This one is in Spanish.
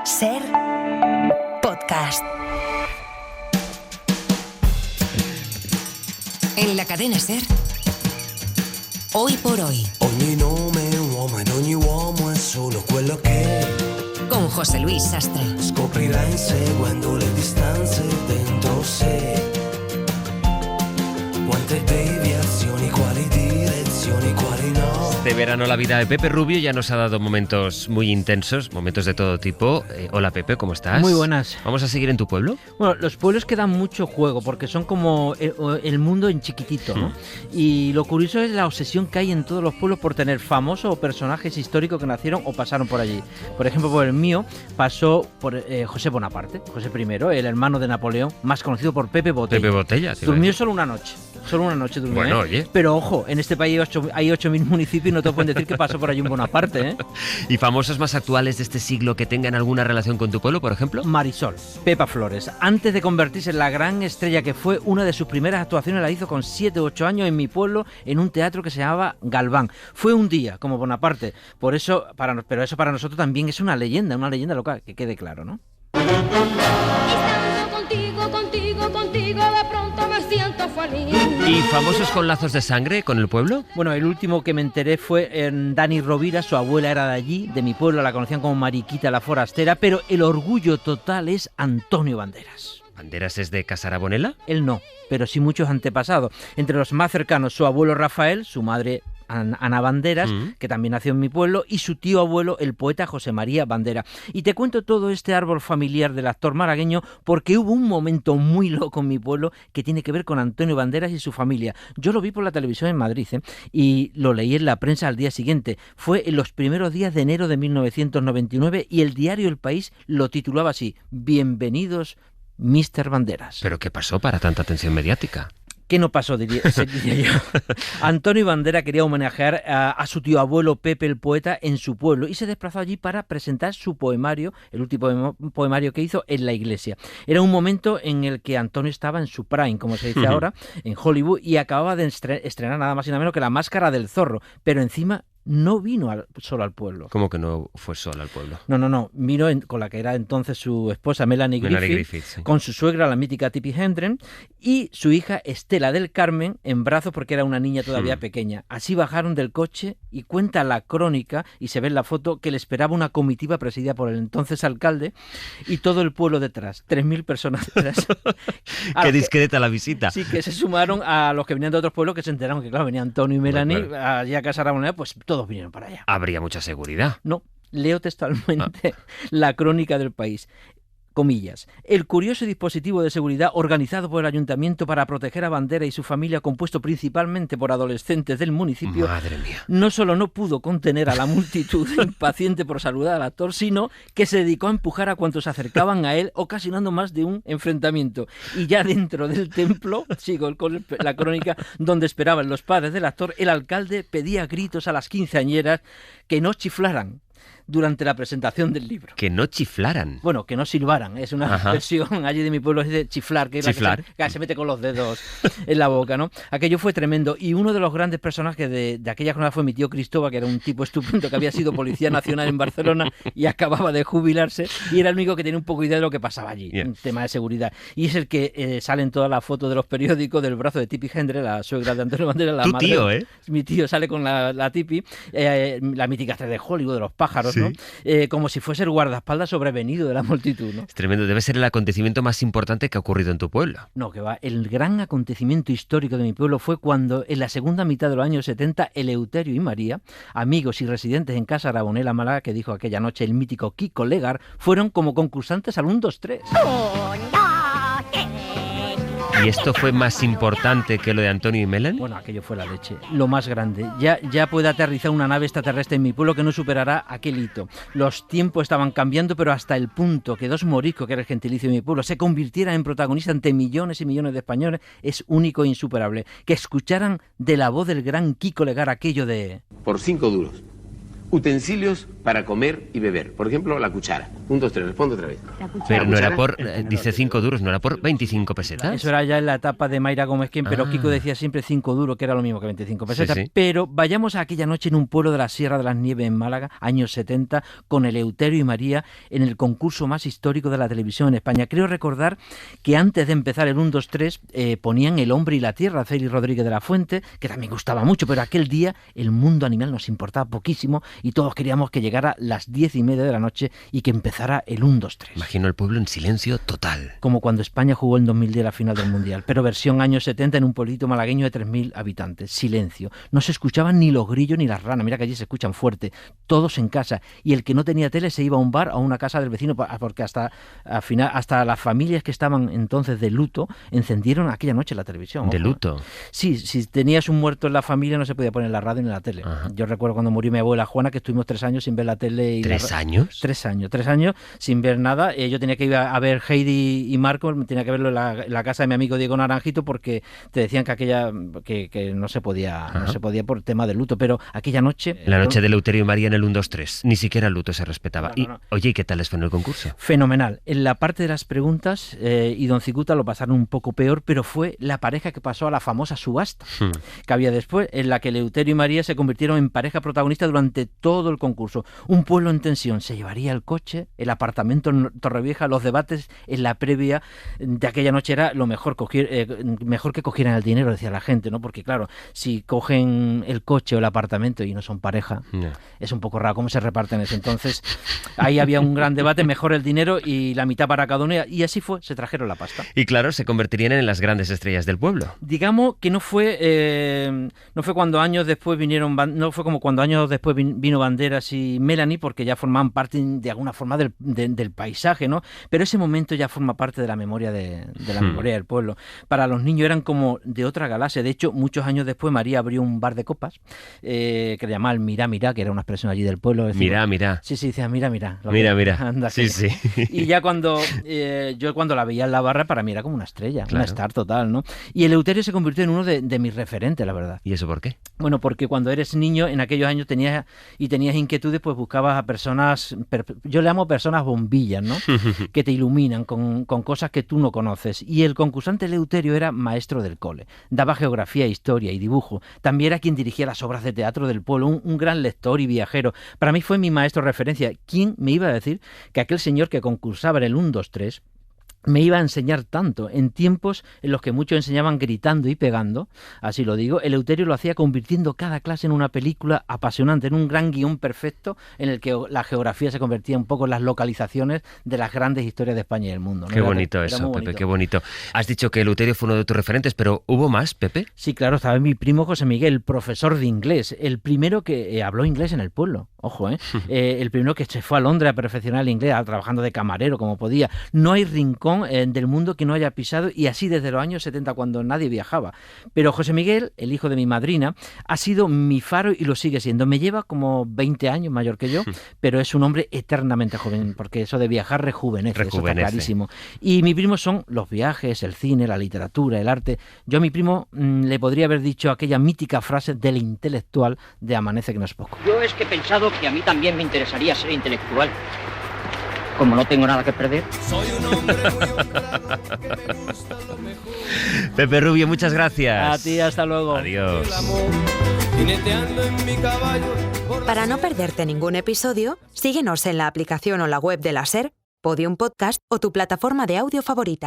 Ser podcast. En la cadena Ser, hoy por hoy. Ogni nome è un uomo ed ogni uomo è solo quello che Con José Luis Sastre. scoprirà inseguendo le distanze dentro sé. Quante deviazioni, quali direzioni, quali no. Este verano la vida de Pepe Rubio ya nos ha dado momentos muy intensos, momentos de todo tipo. Hola Pepe, ¿cómo estás? Muy buenas. ¿Vamos a seguir en tu pueblo? Bueno, los pueblos que dan mucho juego porque son como el mundo en chiquitito, ¿no? Y lo curioso es la obsesión que hay en todos los pueblos por tener famosos o personajes históricos que nacieron o pasaron por allí. Por ejemplo, por el mío pasó por José Bonaparte, José I, el hermano de Napoleón, más conocido por Pepe Botella. Pepe Botella. Durmió solo una noche durmió. Bueno, oye. Pero ojo, en este país hay 8.000 municipios y no te pueden decir que pasó por allí un Bonaparte, ¿eh? ¿Y famosos más actuales de este siglo que tengan alguna relación con tu pueblo, por ejemplo? Marisol, Pepa Flores. Antes de convertirse en la gran estrella que fue, una de sus primeras actuaciones la hizo con 7 u 8 años en mi pueblo, en un teatro que se llamaba Galván. Fue un día, como Bonaparte. Pero eso para nosotros también es una leyenda local, que quede claro, ¿no? Estando contigo, de pronto me siento feliz. ¿Y famosos con lazos de sangre con el pueblo? Bueno, el último que me enteré fue en Dani Rovira, su abuela era de allí, de mi pueblo, la conocían como Mariquita la Forastera, pero el orgullo total es Antonio Banderas. ¿Banderas es de Casarabonela? Él no, pero sí muchos antepasados. Entre los más cercanos, su abuelo Rafael, su madre Ana Banderas, que también nació en mi pueblo, y su tío abuelo, el poeta José María Bandera. Y te cuento todo este árbol familiar del actor malagueño porque hubo un momento muy loco en mi pueblo que tiene que ver con Antonio Banderas y su familia. Yo lo vi por la televisión en Madrid, y lo leí en la prensa al día siguiente. Fue en los primeros días de enero de 1999 y el diario El País lo titulaba así: Bienvenidos, Mr. Banderas. ¿Pero qué pasó para tanta atención mediática? ¿Qué no pasó, diría yo? Antonio Bandera quería homenajear a su tío abuelo Pepe el poeta en su pueblo y se desplazó allí para presentar su poemario, el último poemario que hizo en la iglesia. Era un momento en el que Antonio estaba en su prime, como se dice ahora, en Hollywood, y acababa de estrenar nada más y nada menos que La Máscara del Zorro, pero encima no vino solo al pueblo. ¿Cómo que no fue solo al pueblo? No. Vino con la que era entonces su esposa Melanie Griffith, sí. Con su suegra, la mítica Tippi Hedren, y su hija Estela del Carmen en brazos porque era una niña todavía pequeña. Así bajaron del coche y cuenta la crónica, y se ve en la foto, que le esperaba una comitiva presidida por el entonces alcalde y todo el pueblo detrás. 3.000 personas detrás. Qué discreta la visita. Sí, que se sumaron a los que venían de otros pueblos, que se enteraron que, claro, venía Antonio y Melanie, allí a Casa Ramonera, pues todos vinieron para allá. Habría mucha seguridad. No, leo textualmente la crónica del País. Comillas. El curioso dispositivo de seguridad organizado por el ayuntamiento para proteger a Bandera y su familia, compuesto principalmente por adolescentes del municipio, Madre mía. no solo no pudo contener a la multitud impaciente por saludar al actor, sino que se dedicó a empujar a cuantos se acercaban a él, ocasionando más de un enfrentamiento. Y ya dentro del templo, sigo con la crónica, donde esperaban los padres del actor, el alcalde pedía a gritos a las quinceañeras que no chiflaran durante la presentación del libro. Que no chiflaran. Bueno, que no silbaran. Es una versión allí de mi pueblo, es de chiflar, que es ¿Chiflar? La que se mete con los dedos en la boca, ¿no? Aquello fue tremendo. Y uno de los grandes personajes de aquella jornada fue mi tío Cristóbal, que era un tipo estupendo, que había sido policía nacional en Barcelona y acababa de jubilarse, y era el único que tenía un poco idea de lo que pasaba allí, un tema de seguridad. Y es el que sale en todas las fotos de los periódicos del brazo de Tippi Hedren, la suegra de Antonio Banderas, la madre. Tío, ¿eh? Mi tío sale con la Tippi, la mítica estrella de Hollywood, de los pájaros, ¿sí? ¿no? Como si fuese el guardaespaldas sobrevenido de la multitud, ¿no? Es tremendo. Debe ser el acontecimiento más importante que ha ocurrido en tu pueblo. No, que va. El gran acontecimiento histórico de mi pueblo fue cuando, en la segunda mitad de los años 70, Eleuterio y María, amigos y residentes en Casa Ramonela, Málaga, que dijo aquella noche el mítico Kiko Legar, fueron como concursantes al 1, 2, 3. ¿Y esto fue más importante que lo de Antonio y Melanie? Bueno, aquello fue la leche. Lo más grande. Ya puede aterrizar una nave extraterrestre en mi pueblo que no superará aquel hito. Los tiempos estaban cambiando, pero hasta el punto que dos moriscos, que era el gentilicio de mi pueblo, se convirtieran en protagonistas ante millones y millones de españoles es único e insuperable. Que escucharan de la voz del gran Kiko Legar aquello de... Por 5 duros. Utensilios para comer y beber. Por ejemplo, la cuchara. 1, 2, 3, responde otra vez. Pero no era por, El dice 5 duros, no era por 25 pesetas. Eso era ya en la etapa de Mayra Gómez Quien, pero Ah. Kiko decía siempre 5 duros, que era lo mismo que 25 pesetas. Sí. Pero vayamos a aquella noche en un pueblo de la Sierra de las Nieves, en Málaga, años 70, con Eleuterio y María en el concurso más histórico de la televisión en España. Creo recordar que antes de empezar el 1, 2, 3 ponían El hombre y la tierra, Félix Rodríguez de la Fuente, que también gustaba mucho, pero aquel día el mundo animal nos importaba poquísimo y todos queríamos que llegara las 10:30 de la noche y que empezara el 1, 2, 3. Imagino el pueblo en silencio total. Como cuando España jugó en 2010 la final del Mundial, pero versión años 70 en un pueblito malagueño de 3.000 habitantes. Silencio. No se escuchaban ni los grillos ni las ranas. Mira que allí se escuchan fuerte. Todos en casa. Y el que no tenía tele se iba a un bar, a una casa del vecino, porque hasta las familias que estaban entonces de luto encendieron aquella noche la televisión. ¿De Ojo. luto? Sí, si tenías un muerto en la familia no se podía poner la radio ni la tele. Ajá. Yo recuerdo cuando murió mi abuela Juana que estuvimos 3 años sin ver la tele. Y ¿3 años? 3 años sin ver nada. Yo tenía que ir a ver Heidi y Marco, tenía que verlo en la casa de mi amigo Diego Naranjito porque te decían que aquella que no se podía por tema de luto, pero aquella noche... La noche de Eleuterio y María en el 1, 2, 3. Ni siquiera el luto se respetaba. No. Oye, ¿y qué tal les fue en el concurso? Fenomenal. En la parte de las preguntas, y Don Cicuta lo pasaron un poco peor, pero fue la pareja que pasó a la famosa subasta que había después, en la que Eleuterio y María se convirtieron en pareja protagonista durante todo el concurso. Un pueblo en tensión. Se llevaría el coche, el apartamento en Torrevieja. Los debates en la previa de aquella noche era lo mejor que cogieran el dinero, decía la gente, ¿no? Porque claro, si cogen el coche o el apartamento y no son pareja, No. es un poco raro cómo se reparten eso. Entonces, ahí había un gran debate, mejor el dinero y la mitad para cada uno, y así fue, se trajeron la pasta. Y claro, se convertirían en las grandes estrellas del pueblo. Digamos que no fue cuando años después no fue como cuando años después vino Banderas y Melanie, porque ya formaban parte de alguna forma del paisaje, ¿no? Pero ese momento ya forma parte de la memoria de la memoria del pueblo. Para los niños eran como de otra galaxia. De hecho, muchos años después María abrió un bar de copas que le llamaba el Mirá, Mirá, que era una expresión allí del pueblo. Decía, Mira. Sí, decía Mira. Mira. Anda, Sí, sí. sí. Y ya yo cuando la veía en la barra, para mí era como una estrella, Claro. una star total, ¿no? Y Eleuterio se convirtió en uno de mis referentes, la verdad. ¿Y eso por qué? Bueno, porque cuando eres niño, en aquellos años tenías inquietudes, pues buscabas a personas, yo le llamo personas bombillas, ¿no? Que te iluminan con cosas que tú no conoces. Y el concursante Eleuterio era maestro del cole. Daba geografía, historia y dibujo. También era quien dirigía las obras de teatro del pueblo, un gran lector y viajero. Para mí fue mi maestro referencia. ¿Quién me iba a decir que aquel señor que concursaba en el 1, 2, 3 me iba a enseñar tanto en tiempos en los que muchos enseñaban gritando y pegando? Así lo digo. Eleuterio lo hacía convirtiendo cada clase en una película apasionante, en un gran guión perfecto en el que la geografía se convertía un poco en las localizaciones de las grandes historias de España y del mundo, ¿no? Qué bonito Era eso, muy Pepe, bonito. qué bonito. Has dicho que Eleuterio fue uno de tus referentes, pero ¿hubo más, Pepe? Sí, claro, estaba mi primo José Miguel, profesor de inglés, el primero que habló inglés en el pueblo, ojo, el primero que se fue a Londres a perfeccionar el inglés, trabajando de camarero como podía. No hay rincón del mundo que no haya pisado, y así desde los años 70, cuando nadie viajaba. Pero José Miguel, el hijo de mi madrina, ha sido mi faro y lo sigue siendo. Me lleva como 20 años mayor que yo, pero es un hombre eternamente joven, porque eso de viajar rejuvenece. Eso está clarísimo. Y mi primo son los viajes, el cine, la literatura, el arte. Yo a mi primo le podría haber dicho aquella mítica frase del intelectual de Amanece que no es poco. Yo es que he pensado que a mí también me interesaría ser intelectual. Como no tengo nada que perder. Soy un hombre muy honrado que me gusta lo mejor. Pepe Rubio, muchas gracias. A ti, hasta luego. Adiós. El amor, jineteando en mi caballo por la Para no perderte ningún episodio, síguenos en la aplicación o la web de la SER, Podium Podcast o tu plataforma de audio favorita.